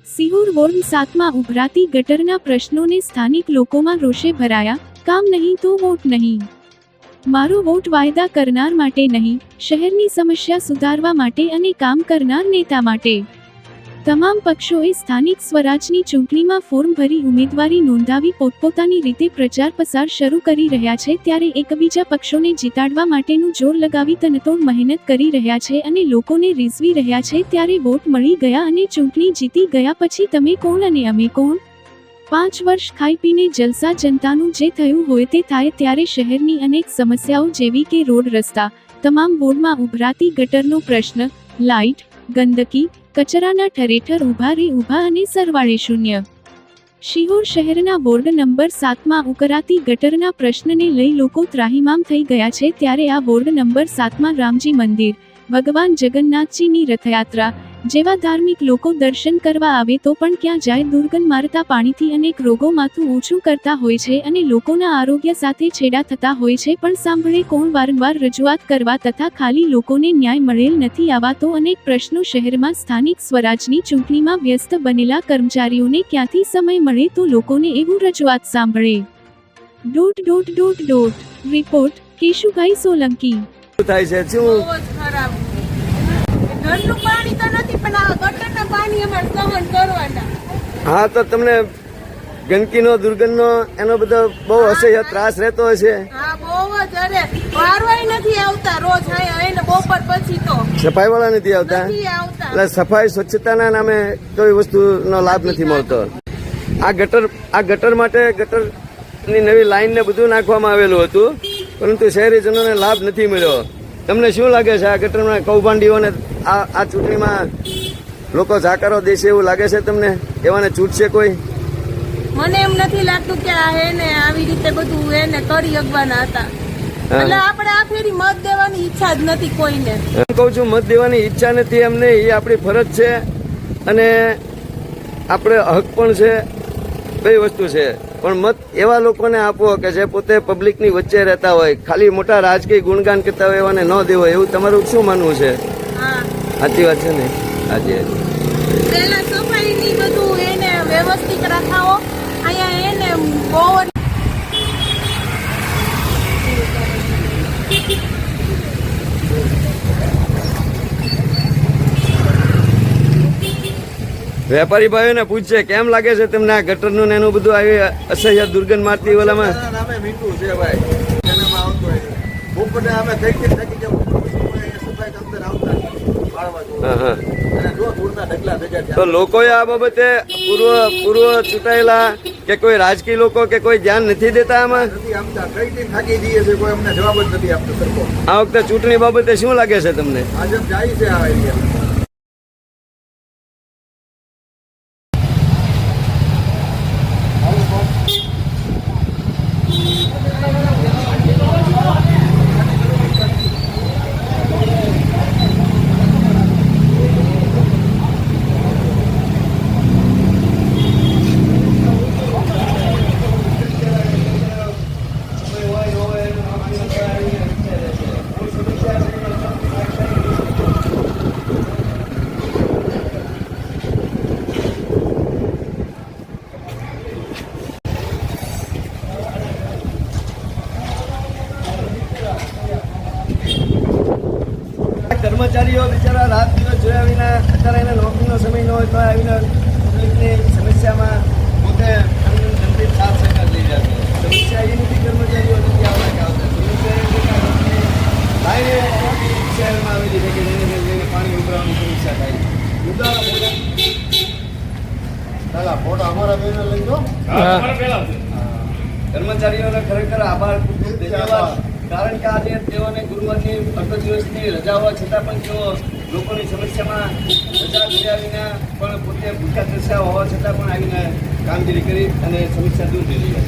Sihor ward 7માં ઉભરાતી ગટરના પ્રશ્નોને સ્થાનિક લોકોમાં રોષે ભરાયા। કામ નહીં તો વોટ નહીં। મારો વોટ વાયદા કરનાર માટે નહીં, શહેરની સમસ્યા સુધારવા માટે અને કામ કરનાર નેતા માટે। તમામ પક્ષોએ સ્થાનિક સ્વરાજની ચૂંટણીમાં ફોર્મ ભરી ઉમેદવારી નોંધાવી પોતપોતાની રીતે પ્રચાર પ્રસાર શરૂ કરી રહ્યા છે, ત્યારે એકબીજા પક્ષોને જીતાડવા માટેનું જોર લગાવી તનતોડ મહેનત કરી રહ્યા છે અને લોકોને રીઝવી રહ્યા છે। ત્યારે વોટ મળી ગયા અને ચૂંટણી જીતી ગયા પછી તમે કોણ અને અમે કોણ? 5 વર્ષ ખાઈ પીને જલસા જનતાનું જે થયું હોય તે થાય। ત્યારે શહેરની અનેક સમસ્યાઓ જેવી કે રોડ રસ્તા, તમામ વોર્ડમાં ઉભરાતી ગટરનો પ્રશ્ન, લાઇટ, ગંદકી, કચરાના ઠરેઠર ઊભા અને સરવાળે શૂન્ય। શિહોર શહેરના વોર્ડ નંબર 7માં ઉકરાતી ગટરના પ્રશ્નને લઈ લોકો ત્રાહિમામ થઈ ગયા છે। ત્યારે આ વોર્ડ નંબર 7માં રામજી મંદિર, ભગવાન જગન્નાથજીની રથયાત્રા જેવા ધાર્મિક લોકો દર્શન કરવા આવે તો પણ ક્યાં જાય? દુર્ગંધ મારતા પાણીથી અનેક રોગો માથું ઊંચું કરતા હોય છે અને લોકોના આરોગ્ય સાથે છેડા થતા હોય છે, પણ સાંભળે કોણ? વારંવાર રજૂઆત કરવા તથા ખાલી લોકોને ન્યાય મળેલ નથી। આવા તો અનેક પ્રશ્નો શહેરમાં સ્થાનિક સ્વરાજની ચૂંટણીમાં વ્યસ્ત બનેલા કર્મચારીઓને ક્યાંથી સમય મળે તો લોકોને એવું રજૂઆત સાંભળે? રિપોર્ટ કેશુભાઈ સોલંકી। થાય છે શું ઘરનું પાણી તો નથી પણ આ ગટરના પાણી અમારે સહન કરવાના। હા, તો તમને ગંદકીનો દુર્ગંધનો એનો બધો બહુ અસહ્ય ત્રાસ રહેતો હશે? હા, બહુ જ। અરે વારવાય નથી આવતા રોજ એને બપોર પછી તો સફાઈ વાળા નથી આવતા? એટલે સફાઈ સ્વચ્છતાના નામે કોઈ વસ્તુનો લાભ નથી મળતો। આ ગટર માટે ગટરની નવી લાઈન ને બધું નાખવામાં આવેલું હતું, પરંતુ શહેરીજનોને લાભ નથી મળ્યો। તમને શું લાગે છે આ ગટરના કૌભાંડીઓને આ ચૂંટણીમાં લોકો જાકારો દેશે એવું લાગે છે તમને? એવાને છૂટશે કોઈ? મને એમ નથી લાગતું કે આ એને આવી રીતે બધું એને કરી શકવાના હતા। એટલે આપણે આ ફેરી મત દેવાની ઈચ્છા જ નથી કોઈને। કહું છું, મત દેવાની ઈચ્છા નથી એમને, એ આપણી ફરજ છે અને આપણે હક પણ છે, કઈ વસ્તુ છે। પણ મત એવા લોકોને આપો કે જે પોતે પબ્લિકની વચ્ચે રહેતા હોય, ખાલી મોટા રાજકીય ગુણગાન કરતા હોય એવાને ન દેવો, એવું તમારું શું માનવું છે? સાચી વાત છે ને? હાજી પેલા સફાઈની બધું એને વ્યવસ્થિત રાખાવો। અહીંયા એને બહુ વેપારી ભાઈઓને પૂછશે કેમ લાગે છે તમને આ ગટરનું ને એનું બધું આવી અસહ્ય દુર્ગંધ મારતી ઓલામાં? મીઠું છે ભાઈ, તો લોકોએ આ બાબતે પૂર્વ ચૂંટાયેલા કે કોઈ રાજકીય લોકો કે કોઈ ધ્યાન નથી દેતા આમાં? થાકી જઈએ છે, કોઈ અમને જવાબ જ નથી આપતો સરખો। આ વખતે ચૂંટણી બાબતે શું લાગે છે તમને? ભાજપ જાય છે આ એરિયામાં। કર્મચારીઓ બિચારા રાત દિવસ જોયા વિના, અત્યારે એને નોકરીનો સમય ન હોય તો આવીને પબ્લિકની સમસ્યામાં પોતે ગંભીર સાથ સહકાર લઈ જાય છે। સમસ્યા એ નથી કર્મચારીઓ નથી આવતા શહેરમાં આવેલી છે કે જેને પાણી ઉભરાવાની સમસ્યા થાય। ફોટો અમારા બેન લઈ દો। કર્મચારીઓને ખરેખર આભાર, ધન્યવાદ, કારણ કે આજે તેઓને ગુરુવારની અડધો દિવસની રજા હોવા છતાં પણ તેઓ લોકોની સમસ્યામાં રજા કર્યા વિના પણ પોતે ભૂખ્યા તરસ્યા હોવા છતાં પણ આવીને કામગીરી કરી અને સમસ્યા દૂર થઈ રહી છે।